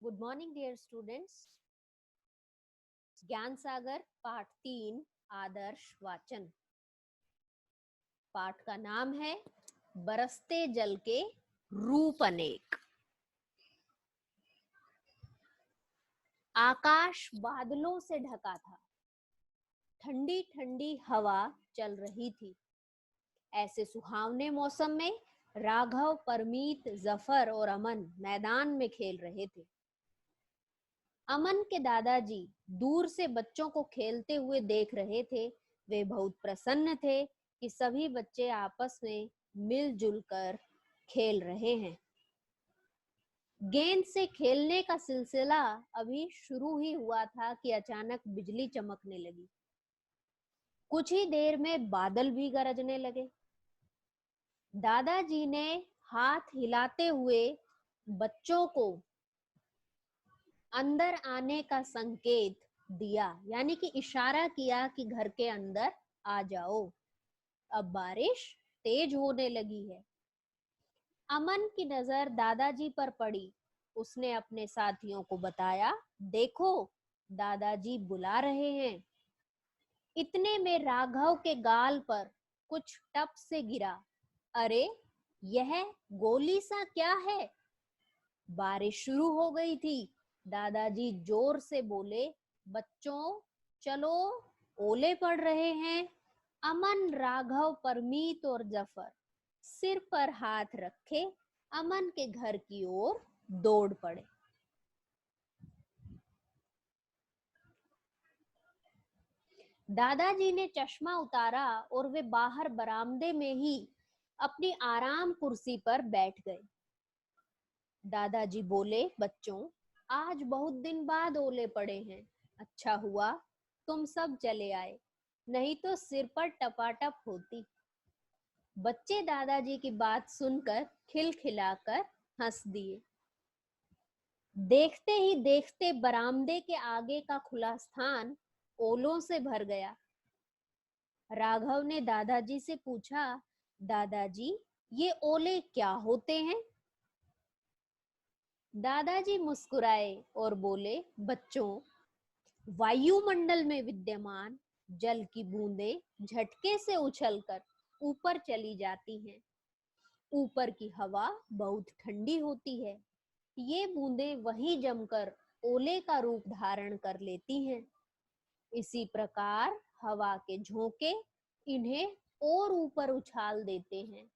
Good morning dear students. ज्ञान सागर पाठ 3 आदर्श वाचन। पाठ का नाम है बरसते जल के रूप अनेक। आकाश बादलों से ढका था, ठंडी ठंडी हवा चल रही थी। ऐसे सुहावने मौसम में राघव, परमीत, जफर और अमन मैदान में खेल रहे थे। अमन के दादाजी दूर से बच्चों को खेलते हुए देख रहे थे। वे बहुत प्रसन्न थे कि सभी बच्चे आपस में मिलजुल कर खेल रहे हैं। गेंद से खेलने का सिलसिला अभी शुरू ही हुआ था कि अचानक बिजली चमकने लगी। कुछ ही देर में बादल भी गरजने लगे। दादाजी ने हाथ हिलाते हुए बच्चों को अंदर आने का संकेत दिया, यानी कि इशारा किया कि घर के अंदर आ जाओ, अब बारिश तेज होने लगी है। अमन की नजर दादाजी पर पड़ी। उसने अपने साथियों को बताया, देखो दादाजी बुला रहे हैं। इतने में राघव के गाल पर कुछ टप से गिरा। अरे यह गोली सा क्या है? बारिश शुरू हो गई थी। दादाजी जोर से बोले, बच्चों चलो, ओले पड़ रहे हैं। अमन, राघव, परमीत और जफर सिर पर हाथ रखे अमन के घर की ओर दौड़ पड़े। दादाजी ने चश्मा उतारा और वे बाहर बरामदे में ही अपनी आराम कुर्सी पर बैठ गए। दादाजी बोले, बच्चों आज बहुत दिन बाद ओले पड़े हैं। अच्छा हुआ तुम सब चले आए, नहीं तो सिर पर टपाटप होती। बच्चे दादाजी की बात सुनकर खिलखिलाकर हंस दिए। देखते ही देखते बरामदे के आगे का खुला स्थान ओलों से भर गया। राघव ने दादाजी से पूछा, दादाजी ये ओले क्या होते हैं? दादाजी मुस्कुराए और बोले, बच्चों वायुमंडल में विद्यमान जल की बूंदें झटके से उछलकर ऊपर चली जाती हैं। ऊपर की हवा बहुत ठंडी होती है। ये बूंदें वहीं जमकर ओले का रूप धारण कर लेती हैं। इसी प्रकार हवा के झोंके इन्हें और ऊपर उछाल देते हैं।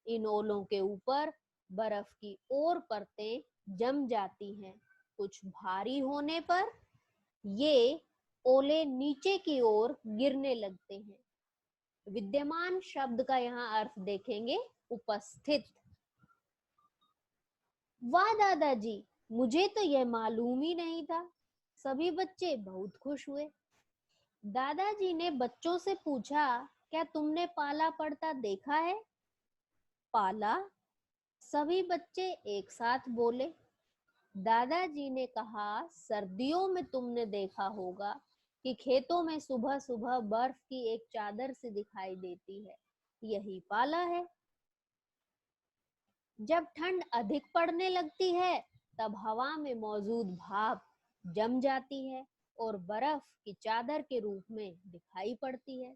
इन ओलों के ऊपर बर्फ की और परतें जम जाती हैं। कुछ भारी होने पर ये ओले नीचे की ओर गिरने लगते हैं। विद्यमान शब्द का यहाँ अर्थ देखेंगे, उपस्थित। वाह दादाजी, मुझे तो यह मालूम ही नहीं था। सभी बच्चे बहुत खुश हुए। दादाजी ने बच्चों से पूछा, क्या तुमने पाला पड़ता देखा है? पाला? सभी बच्चे एक साथ बोले। दादाजी ने कहा, सर्दियों में तुमने देखा होगा कि खेतों में सुबह सुबह बर्फ की एक चादर सी दिखाई देती है, यही पाला है। जब ठंड अधिक पड़ने लगती है तब हवा में मौजूद भाप जम जाती है और बर्फ की चादर के रूप में दिखाई पड़ती है।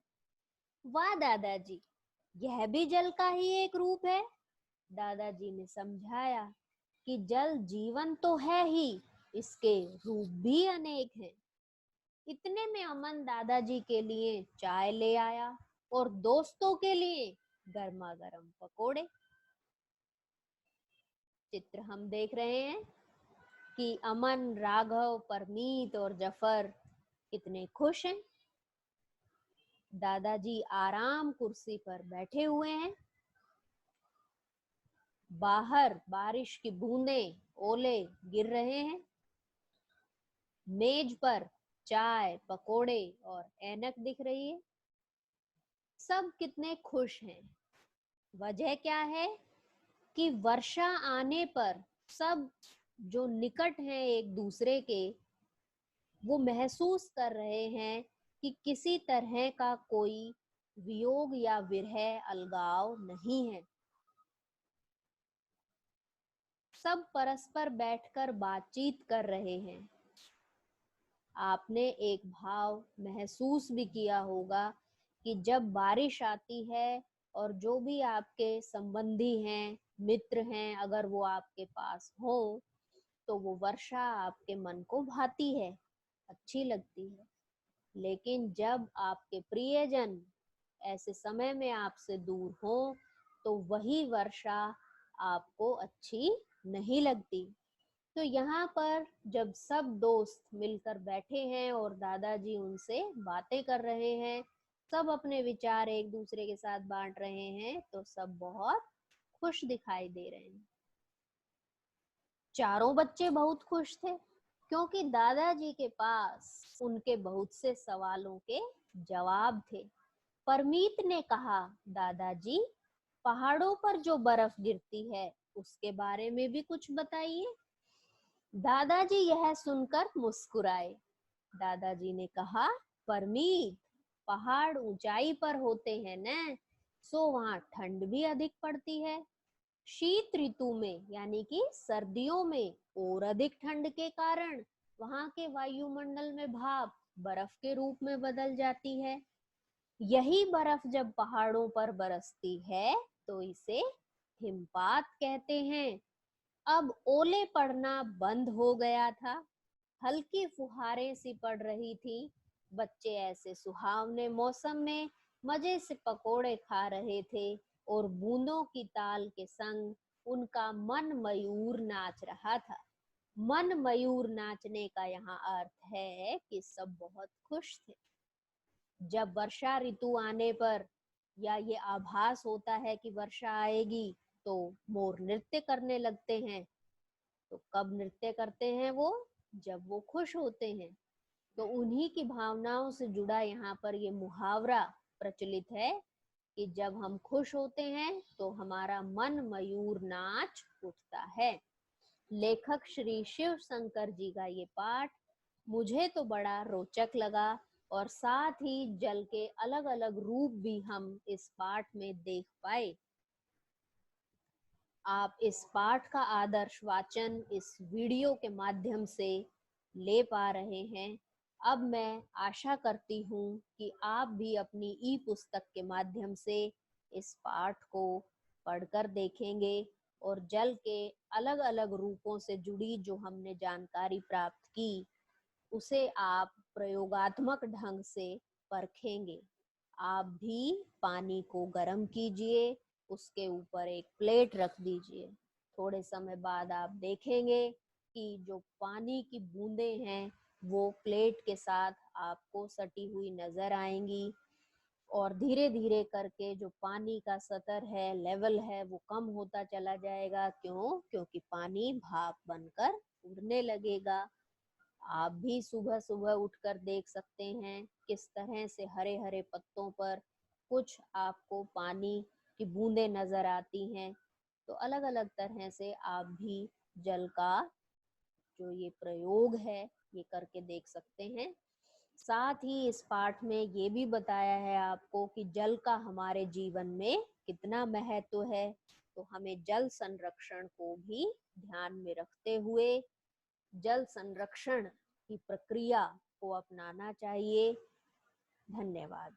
वाह दादाजी, यह भी जल का ही एक रूप है। दादाजी ने समझाया कि जल जीवन तो है ही, इसके रूप भी अनेक हैं। इतने में अमन दादाजी के लिए चाय ले आया और दोस्तों के लिए गर्मा गर्म पकोड़े। चित्र हम देख रहे हैं कि अमन, राघव, परमीत और जफर कितने खुश हैं। दादाजी आराम कुर्सी पर बैठे हुए हैं। बाहर बारिश की बूंदें, ओले गिर रहे हैं। मेज पर चाय, पकोड़े और ऐनक दिख रही है। सब कितने खुश हैं। वजह क्या है कि वर्षा आने पर सब जो निकट हैं एक दूसरे के, वो महसूस कर रहे हैं कि किसी तरह का कोई वियोग या विरह, अलगाव नहीं है। सब परस्पर बैठकर बातचीत कर रहे हैं। आपने एक भाव महसूस भी किया होगा कि जब बारिश आती है और जो भी आपके संबंधी हैं, मित्र हैं, अगर वो आपके पास हो तो वो वर्षा आपके मन को भाती है, अच्छी लगती है। लेकिन जब आपके प्रियजन ऐसे समय में आपसे दूर हो तो वही वर्षा आपको अच्छी नहीं लगती। तो यहाँ पर जब सब दोस्त मिलकर बैठे हैं और दादाजी उनसे बातें कर रहे हैं, सब अपने विचार एक दूसरे के साथ बांट रहे हैं, तो सब बहुत खुश दिखाई दे रहे हैं। चारों बच्चे बहुत खुश थे क्योंकि दादाजी के पास उनके बहुत से सवालों के जवाब थे। परमीत ने कहा, दादाजी, पहाड़ों पर जो बर्फ गिरती है उसके बारे में भी कुछ बताइए। दादाजी यह सुनकर मुस्कुराए। दादाजी ने कहा, परमीत, पहाड़ ऊंचाई पर होते हैं न, सो वहां ठंड भी अधिक पड़ती है। शीत ऋतु में यानी कि सर्दियों में और अधिक ठंड के कारण वहां के वायुमंडल में भाप बर्फ के रूप में बदल जाती है। यही बर्फ जब पहाड़ों पर बरसती है तो इसे हिमपात कहते हैं। अब ओले पड़ना बंद हो गया था, हल्की फुहारें सी पड़ रही थी। बच्चे ऐसे सुहावने मौसम में मजे से पकोड़े खा रहे थे और बूंदों की ताल के संग उनका मन मयूर नाच रहा था। मन मयूर नाचने का यहाँ अर्थ है कि सब बहुत खुश थे। जब वर्षा ऋतु आने पर या ये आभास होता है कि वर्षा आएगी तो मोर नृत्य करने लगते हैं। तो कब नृत्य करते हैं वो? जब वो खुश होते हैं। तो उन्हीं की भावनाओं से जुड़ा यहाँ पर ये मुहावरा प्रचलित है कि जब हम खुश होते हैं तो हमारा मन मयूर नाच उठता है। लेखक श्री शिव शंकर जी का ये पाठ मुझे तो बड़ा रोचक लगा और साथ ही जल के अलग अलग रूप भी हम इस पाठ में देख पाए। आप इस पाठ का आदर्श वाचन इस वीडियो के माध्यम से ले पा रहे हैं। अब मैं आशा करती हूँ कि आप भी अपनी ई पुस्तक के माध्यम से इस पाठ को पढ़कर देखेंगे और जल के अलग अलग रूपों से जुड़ी जो हमने जानकारी प्राप्त की उसे आप प्रयोगात्मक ढंग से परखेंगे। आप भी पानी को गर्म कीजिए, उसके ऊपर एक प्लेट रख दीजिए। थोड़े समय बाद आप देखेंगे कि जो पानी की बूंदें हैं वो प्लेट के साथ आपको सटी हुई नजर आएंगी और धीरे धीरे करके जो पानी का सतर है, लेवल है, वो कम होता चला जाएगा। क्यों? क्योंकि पानी भाप बनकर उड़ने लगेगा। आप भी सुबह सुबह उठकर देख सकते हैं किस तरह से हरे हरे पत्तों पर कुछ आपको पानी की बूंदें नजर आती हैं। तो अलग अलग तरह से आप भी जल का जो ये प्रयोग है ये करके देख सकते हैं। साथ ही इस पाठ में ये भी बताया है आपको कि जल का हमारे जीवन में कितना महत्व है। तो हमें जल संरक्षण को भी ध्यान में रखते हुए जल संरक्षण की प्रक्रिया को अपनाना चाहिए। धन्यवाद।